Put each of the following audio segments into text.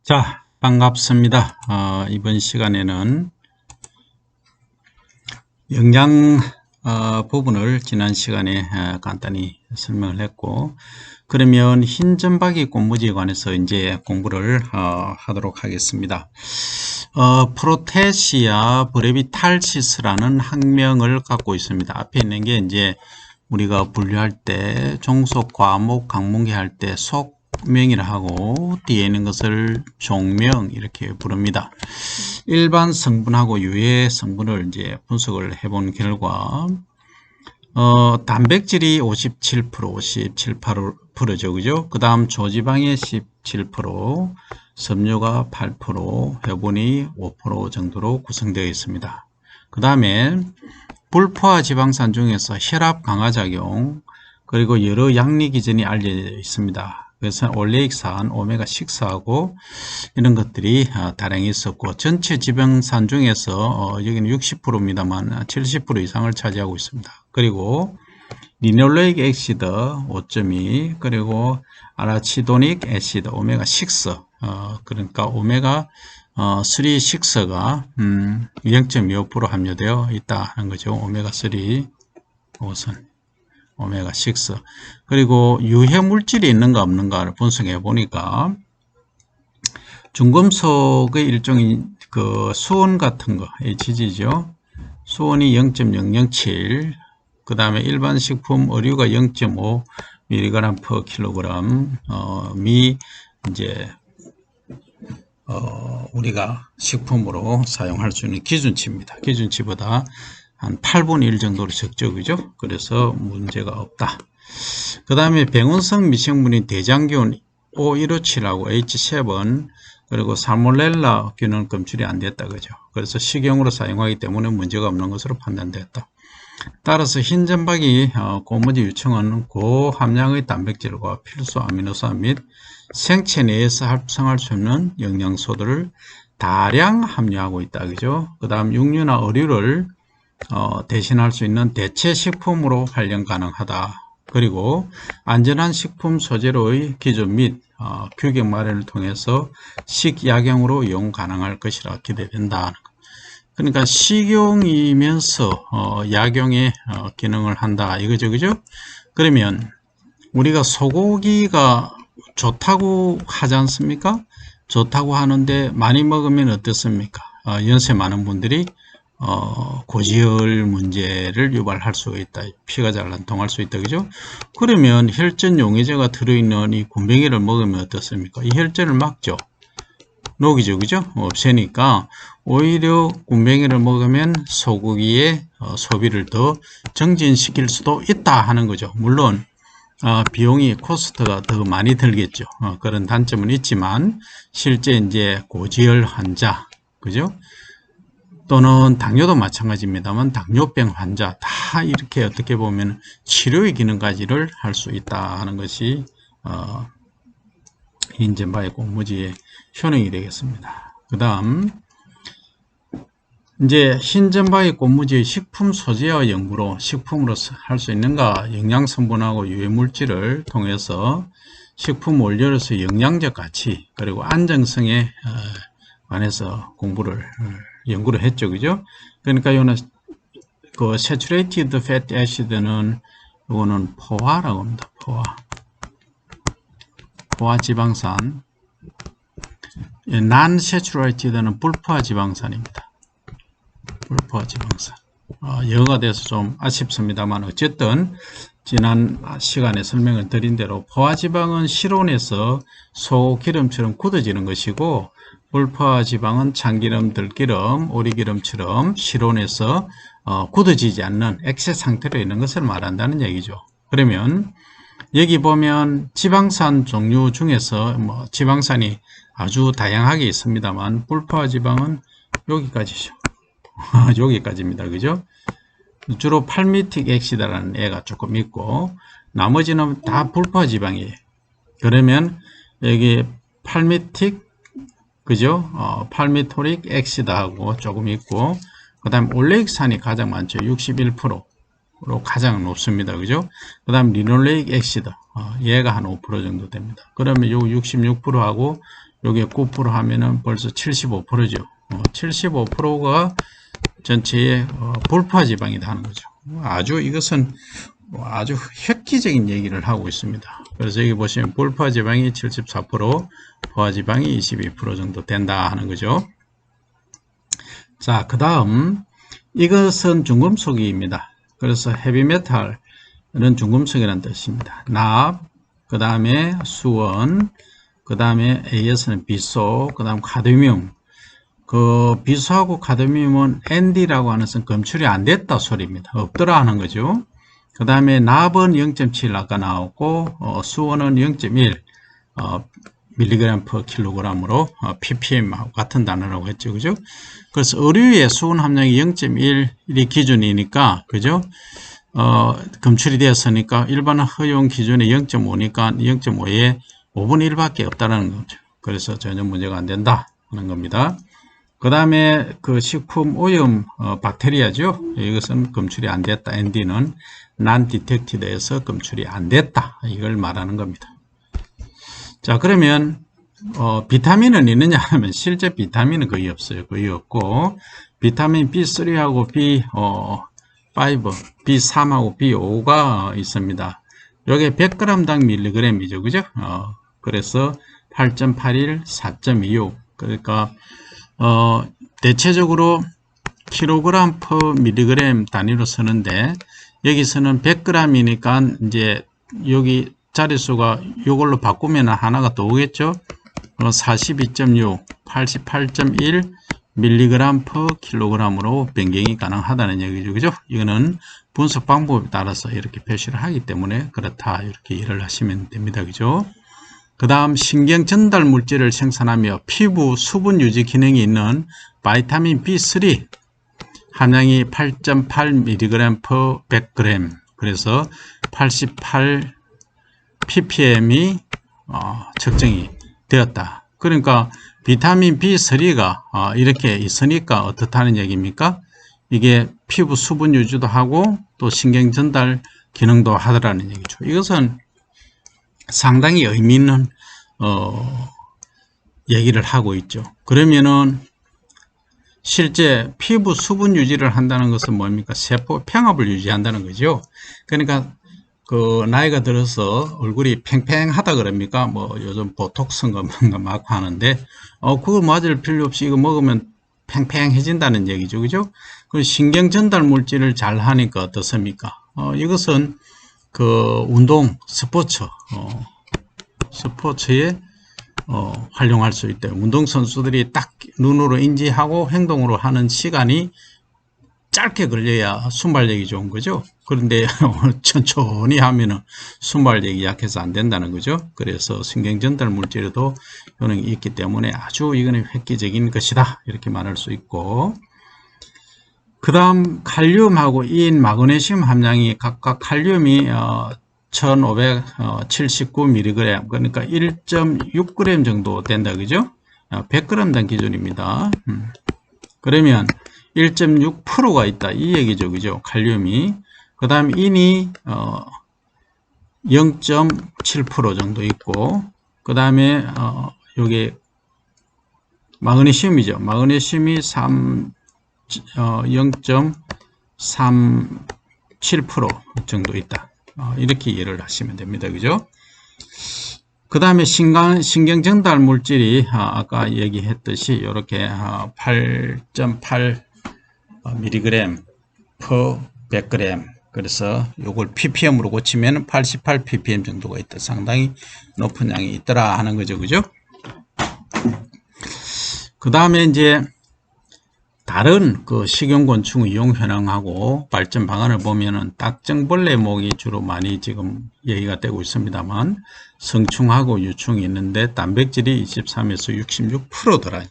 자, 반갑습니다. 이번 시간에는 영양 부분을 지난 시간에 간단히 설명을 했고, 그러면 흰점박이 꽃무지에 관해서 이제 공부를 하도록 하겠습니다. 프로테시아 브레비탈시스라는 학명을 갖고 있습니다. 앞에 있는 게 이제 우리가 분류할 때 종속, 과목, 강문계 할 때 속명이라 하고, 뒤에 있는 것을 종명 이렇게 부릅니다. 일반 성분하고 유해 성분을 이제 분석을 해본 결과 단백질이 57%, 57%죠, 그죠? 그 다음 조지방의 17%, 섬유가 8%, 회분이 5% 정도로 구성되어 있습니다. 그 다음에 불포화 지방산 중에서 혈압 강화 작용, 그리고 여러 양리 기전이 알려져 있습니다. 그래서 올레익산, 오메가6하고 이런 것들이 다량이 있었고, 전체 지방산 중에서 여기는 60%입니다만 70% 이상을 차지하고 있습니다. 그리고 리놀레익 액시드 5.2, 그리고 아라치도닉 액시드 오메가6, 그러니까 오메가 3, 6가 0.25% 함유되어 있다는 거죠. 오메가3 5선 오메가6. 그리고 유해 물질이 있는가 없는가를 분석해 보니까 중금속의 일종인 그 수온 같은 거, HG죠. 수온이 0.007, 그 다음에 일반 식품 의류가 0.5mg per kg, 미 이제 우리가 식품으로 사용할 수 있는 기준치입니다. 기준치보다 한 8분의 1 정도로 적죠, 그죠? 그래서 문제가 없다. 그 다음에 병원성 미생물인 대장균 O157하고 H7, 그리고 살모넬라 균은 검출이 안 됐다, 그죠? 그래서 식용으로 사용하기 때문에 문제가 없는 것으로 판단됐다. 따라서 흰점박이 고무지 유청은 고함량의 단백질과 필수 아미노산 및 생체 내에서 합성할 수 없는 영양소들을 다량 함유하고 있다, 그죠? 그 다음 육류나 어류를 대신할 수 있는 대체 식품으로 활용 가능하다. 그리고 안전한 식품 소재로의 기준 및 규격 마련을 통해서 식약용으로 이용 가능할 것이라 기대된다. 그러니까 식용이면서 약용의 기능을 한다 이거죠, 그죠? 그러면 우리가 소고기가 좋다고 하지 않습니까? 좋다고 하는데 많이 먹으면 어떻습니까? 연세 많은 분들이 고지혈 문제를 유발할 수가 있다. 피가 잘 안 통할 수 있다, 그죠? 그러면 혈전 용해제가 들어있는 이 굼벵이를 먹으면 어떻습니까? 이 혈전을 막죠. 녹이죠, 그죠? 없애니까 오히려 굼벵이를 먹으면 소고기의 소비를 더 정진시킬 수도 있다 하는 거죠. 물론 비용이 코스트가 더 많이 들겠죠. 그런 단점은 있지만 실제 이제 고지혈 환자, 그죠? 또는 당뇨도 마찬가지입니다만 당뇨병 환자 다 이렇게 어떻게 보면 치료의 기능까지를 할 수 있다 하는 것이 흰점박이 꽃무지의 효능이 되겠습니다. 그 다음 이제 흰점박이 꽃무지의 식품 소재와 연구로 식품으로 할 수 있는가, 영양 성분하고 유해 물질을 통해서 식품 원료로서 영양적 가치 그리고 안정성에 관해서 연구를 했죠, 그죠? 그러니까 요는 그 saturated fatty acid는 요거는 포화라고 합니다. 포화 지방산. non-saturated는 불포화 지방산입니다. 불포화 지방산. 영어가 돼서 좀 아쉽습니다만 어쨌든 지난 시간에 설명을 드린 대로 포화지방은 실온에서 소기름처럼 굳어지는 것이고, 불포화 지방은 참기름, 들기름, 오리기름처럼 실온에서 굳어지지 않는 액체 상태로 있는 것을 말한다는 얘기죠. 그러면 여기 보면 지방산 종류 중에서 지방산이 아주 다양하게 있습니다만 불포화 지방은 여기까지죠. 여기까지입니다. 그죠? 주로 팔미틱 액시드라는 애가 조금 있고 나머지는 다 불포화 지방이에요. 그러면 여기 팔미틱, 그죠? 팔미토릭 액시드하고 조금 있고, 그 다음 올레익산이 가장 많죠. 61%로 가장 높습니다. 그죠? 그 다음 리놀레익 액시드, 얘가 한 5% 정도 됩니다. 그러면 요 66%하고 요게 9% 하면은 벌써 75%죠. 75%가 전체의 불포화지방이다 하는 거죠. 아주 이것은 아주 획기적인 얘기를 하고 있습니다. 그래서 여기 보시면 불포화지방이 74%, 포화지방이 22% 정도 된다 하는 거죠. 자, 그 다음 이것은 중금속입니다. 그래서 헤비메탈은 중금속이라는 뜻입니다. 납, 그 다음에 수원, 그 다음에 AS는 비소, 그 다음 카드뮴. 그 비소하고 카드뮴은 ND라고 하는 것은 검출이 안 됐다 소리입니다. 없더라 하는 거죠. 그 다음에 납은 0.7 아까 나왔고 수원은 0.1 밀리그램 per 킬로그램으로 ppm하고 같은 단어라고 했죠. 그죠? 그래서 의류의 수은 함량이 0.1이 기준이니까 그죠? 검출이 되었으니까 일반 허용 기준이 0.5니까 0.5에 5분의 1밖에 없다는 거죠. 그래서 전혀 문제가 안 된다 하는 겁니다. 그 다음에 그 식품 오염 박테리아죠. 이것은 검출이 안 됐다. ND는 non-detected에서 검출이 안 됐다. 이걸 말하는 겁니다. 자, 그러면 비타민은 있느냐 하면 실제 비타민은 거의 없어요. 거의 없고 비타민 B3하고 B5, B3하고 B5가 있습니다. 요게 100g당 밀리그램이죠. 그죠? 그래서 8.81, 4.26. 그러니까 대체적으로 킬로그램 per 밀리그램 단위로 쓰는데 여기서는 100g이니까 이제 여기 자릿수가 이걸로 바꾸면 하나가 더 오겠죠. 42.6, 88.1 밀리그램 per 킬로그램으로 변경이 가능하다는 얘기죠. 그죠? 이거는 분석 방법에 따라서 이렇게 표시를 하기 때문에 그렇다. 이렇게 이해를 하시면 됩니다. 그죠? 그 다음 신경 전달 물질을 생산하며 피부 수분 유지 기능이 있는 바이타민 B3 함량이 8.8mg per 100g. 그래서 88 ppm이 측정이 되었다. 그러니까 비타민 B3가 이렇게 있으니까 어떻다는 얘기입니까? 이게 피부 수분 유지도 하고 또 신경 전달 기능도 하더라는 얘기죠. 이것은 상당히 의미 있는 얘기를 하고 있죠. 그러면은 실제 피부 수분 유지를 한다는 것은 뭡니까? 세포 평합을 유지한다는 거죠. 그러니까 그 나이가 들어서 얼굴이 팽팽하다 그럽니까? 뭐 요즘 보톡스인가 뭔가 막 하는데 그거 맞을 필요 없이 이거 먹으면 팽팽해진다는 얘기죠. 그죠? 그 신경 전달 물질을 잘 하니까 어떻습니까? 이것은 그 운동 스포츠에 활용할 수 있다. 운동선수들이 딱 눈으로 인지하고 행동으로 하는 시간이 짧게 걸려야 순발력이 좋은 거죠. 그런데 천천히 하면은 순발력이 약해서 안 된다는 거죠. 그래서 신경전달 물질에도 효능이 있기 때문에 아주 이거는 획기적인 것이다. 이렇게 말할 수 있고, 그 다음 칼륨하고 인, 마그네슘 함량이 각각 칼륨이 1579mg, 그러니까 1.6g 정도 된다. 그죠? 100g당 기준입니다. 그러면 1.6%가 있다. 이 얘기죠. 그죠? 칼륨이. 그 다음 인이 0.7% 정도 있고, 그 다음에 요게 마그네슘이죠. 마그네슘이 0.37% 정도 있다. 이렇게 이해를 하시면 됩니다. 그죠? 그 다음에 신경전달 물질이 아까 얘기했듯이 이렇게 8.8 mg per 100g. 그래서 이걸 ppm으로 고치면 88 ppm 정도가 있다. 상당히 높은 양이 있더라 하는 거죠. 그죠? 그 다음에 이제 다른 그 식용곤충 이용 현황하고 발전 방안을 보면은 딱정벌레 목이 주로 많이 지금 얘기가 되고 있습니다만 성충하고 유충이 있는데 단백질이 23에서 66%더라.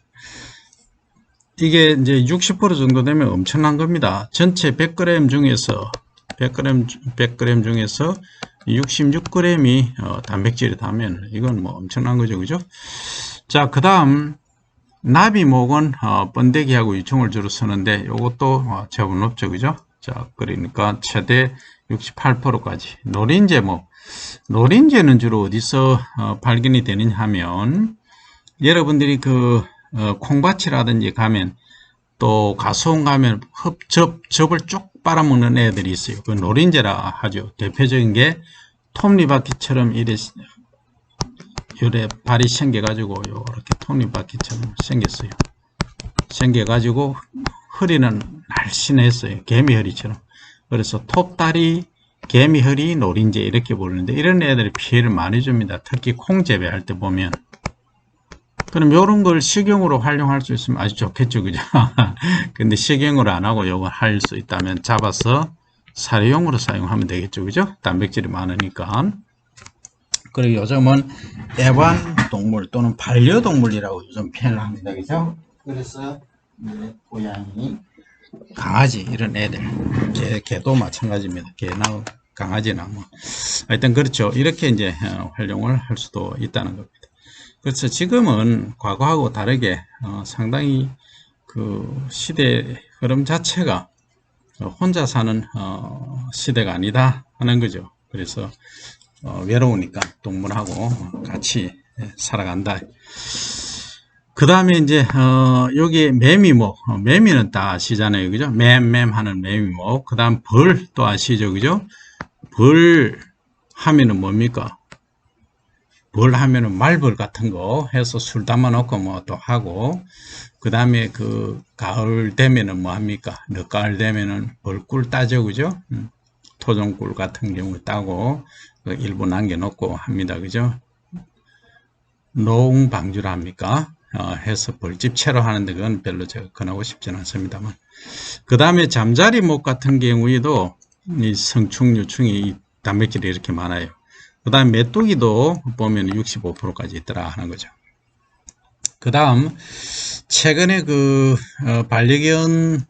이게 이제 60% 정도 되면 엄청난 겁니다. 전체 100g 중에서 100g 중에서 66g이 단백질이라면 이건 뭐 엄청난 거죠. 그죠? 자, 그 다음 나비목은 번데기하고 유충을 주로 쓰는데 이것도 제법 높죠. 그죠? 자, 그러니까 최대 68%까지. 노린재목. 노린재는 주로 어디서 발견이 되느냐 하면 여러분들이 그 콩밭이라든지 가면 또 가수원 가면 접을 쭉 빨아먹는 애들이 있어요. 그 노린재라 하죠. 대표적인 게 톱니바퀴처럼 요래 발이 생겨가지고 요렇게 톱니바퀴처럼 생겼어요. 생겨가지고 허리는 날씬했어요. 개미허리처럼. 그래서 톱다리, 개미허리, 노린재 이렇게 부르는데 이런 애들이 피해를 많이 줍니다. 특히 콩 재배할 때 보면. 그럼 이런 걸 식용으로 활용할 수 있으면 아주 좋겠죠, 그죠? 근데 식용으로 안 하고 이걸 할 수 있다면 잡아서 사료용으로 사용하면 되겠죠, 그죠? 단백질이 많으니까. 그리고 요즘은 애완동물 또는 반려동물이라고 요즘 표현을 합니다, 그죠? 그래서 고양이, 강아지 이런 애들, 개도 마찬가지입니다. 개나 강아지나 뭐 하여튼 그렇죠. 이렇게 이제 활용을 할 수도 있다는 겁니다. 그래서 지금은 과거하고 다르게 상당히 그 시대 흐름 자체가 혼자 사는 시대가 아니다 하는 거죠. 그래서 외로우니까 동물하고 같이 살아간다. 그 다음에 이제 여기 매미목, 매미는 다 아시잖아요, 그죠? 맴 하는 매미목. 그 다음 벌 또 아시죠, 그죠? 벌 하면은 뭡니까? 벌 하면은 말벌 같은 거 해서 술 담아 놓고 뭐 또 하고, 그 다음에 그 가을 되면은 뭐 합니까? 늦가을 되면은 벌꿀 따죠, 그죠? 토종꿀 같은 경우 따고 그 일부 남겨 놓고 합니다, 그죠? 노웅방주라 합니까? 해서 벌집 채로 하는데 그건 별로 제가 권하고 싶지는 않습니다만. 그 다음에 잠자리목 같은 경우에도 이 성충, 유충이 단백질이 이렇게 많아요. 그 다음 메뚜기도 보면 65%까지 있더라 하는 거죠. 그 다음 최근에 그 반려견하고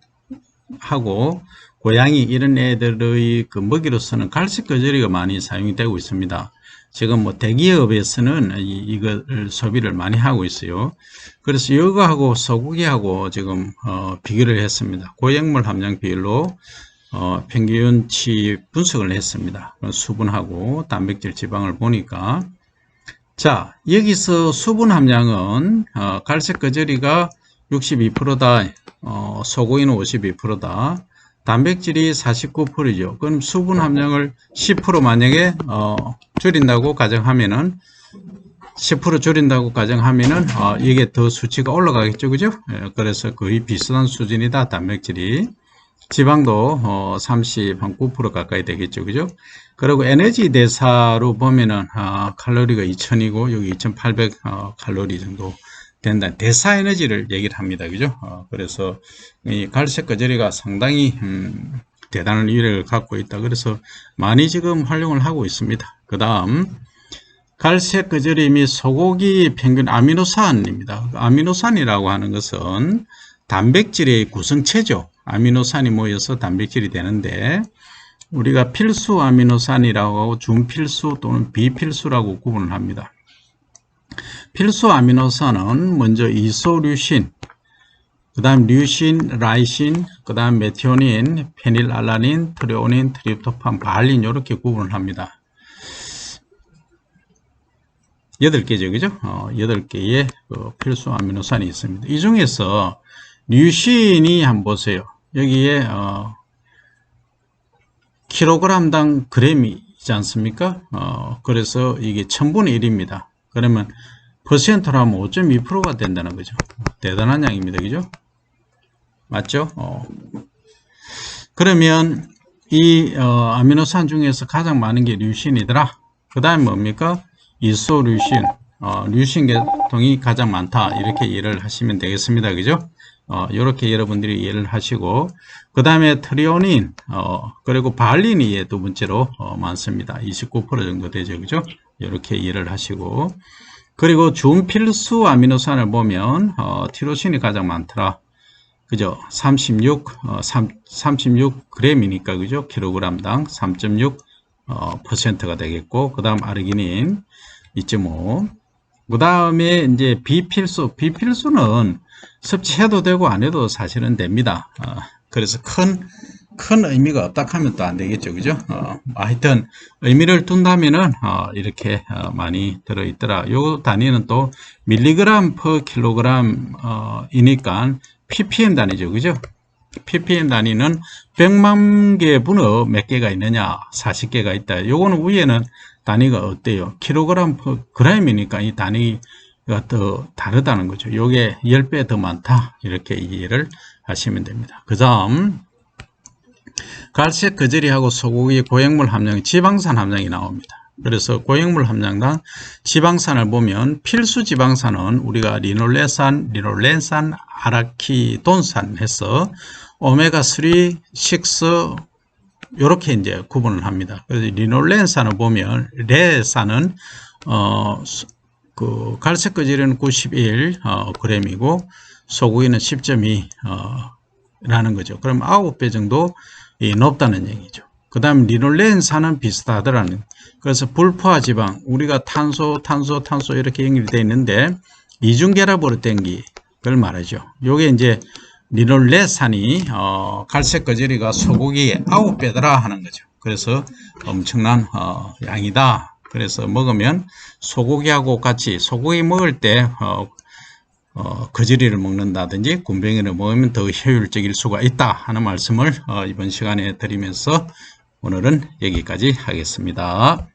고양이 이런 애들의 그 먹이로서는 갈색거저리가 많이 사용이 되고 있습니다. 지금 뭐 대기업에서는 이걸 소비를 많이 하고 있어요. 그래서 이거하고 소고기하고 지금 비교를 했습니다. 고액물 함량 비율로 평균치 분석을 했습니다. 수분하고 단백질 지방을 보니까 자 여기서 수분 함량은 갈색거저리가 62%다 소고기는 52%다 단백질이 49%죠. 그럼 수분 함량을 10% 만약에 줄인다고 가정하면은 10% 줄인다고 가정하면은 이게 더 수치가 올라가겠죠, 그죠? 그래서 거의 비슷한 수준이다 단백질이. 지방도 39% 가까이 되겠죠, 그죠? 그리고 에너지 대사로 보면은 칼로리가 2000이고 여기 2800 칼로리 정도 된다. 대사 에너지를 얘기를 합니다, 그죠? 그래서 이 갈색거저리가 상당히 대단한 위력을 갖고 있다. 그래서 많이 지금 활용을 하고 있습니다. 그 다음 갈색거저리 및 소고기 평균 아미노산입니다. 아미노산이라고 하는 것은 단백질의 구성체죠. 아미노산이 모여서 단백질이 되는데 우리가 필수 아미노산이라고 하고 준필수 또는 비필수라고 구분을 합니다. 필수 아미노산은 먼저 이소류신, 그 다음 류신, 라이신, 그 다음 메티오닌, 페닐알라닌, 트레오닌, 트립토판, 발린 이렇게 구분을 합니다. 8개죠, 그죠? 8개의 필수 아미노산이 있습니다. 이 중에서 류신이 한번 보세요. 여기에 킬로그램당 그램이지 않습니까? 그래서 이게 1000분의 1입니다. 그러면 퍼센트로 하면 5.2%가 된다는 거죠. 대단한 양입니다. 그죠? 맞죠? 그러면 이 아미노산 중에서 가장 많은 게 류신이더라. 그 다음에 뭡니까? 이소류신, 류신 계통이 가장 많다. 이렇게 이해를 하시면 되겠습니다. 그죠? 이렇게 여러분들이 이해를 하시고, 그 다음에 트리오닌, 그리고 발린이 두 번째로 많습니다. 29% 정도 되죠. 그죠? 이렇게 이해를 하시고, 그리고 준필수 아미노산을 보면, 티로신이 가장 많더라. 그죠? 36g이니까, 그죠? 킬로그램당 3.6%가 되겠고, 그 다음 아르기닌 2.5. 그 다음에 이제 비필수는 섭취해도 되고 안 해도 사실은 됩니다. 그래서 큰 큰 의미가 없다 하면 또 안 되겠죠. 그죠? 하여튼 의미를 둔다면은 이렇게 많이 들어있더라. 요 단위는 또 밀리그램 per 킬로그램 이니까 ppm 단위죠. 그죠? ppm 단위는 100만 개 분어 몇 개가 있느냐? 40개가 있다. 요거는 위에는 단위가 어때요? 킬로그램 per g이니까 이 단위가 더 다르다는 거죠. 요게 10배 더 많다. 이렇게 이해를 하시면 됩니다. 그 다음 갈색 거즈리하고 소고기 고획물 함량, 지방산 함량이 나옵니다. 그래서 고획물 함량당 지방산을 보면 필수 지방산은 우리가 리놀레산, 리놀렌산, 아라키돈산 해서 오메가3, 6 이렇게 이제 구분을 합니다. 그래서 리놀렌산을 보면 레산은 그 갈색 거즈리는 91 g이고 소고기는 10.2 라는 거죠. 그럼 9배 정도 높다는 얘기죠. 그 다음 리놀렌산은 비슷하더라는. 그래서 불포화 지방, 우리가 탄소 이렇게 연결되어 있는데 이중결합으로 땡기 그걸 말하죠. 요게 이제 리놀렌산이 갈색 거즈리가 소고기의 9배더라 하는 거죠. 그래서 엄청난 양이다. 그래서 먹으면 소고기하고 같이 소고기 먹을 때 거즈리를 먹는다든지 굼벵이를 먹으면 더 효율적일 수가 있다 하는 말씀을 이번 시간에 드리면서 오늘은 여기까지 하겠습니다.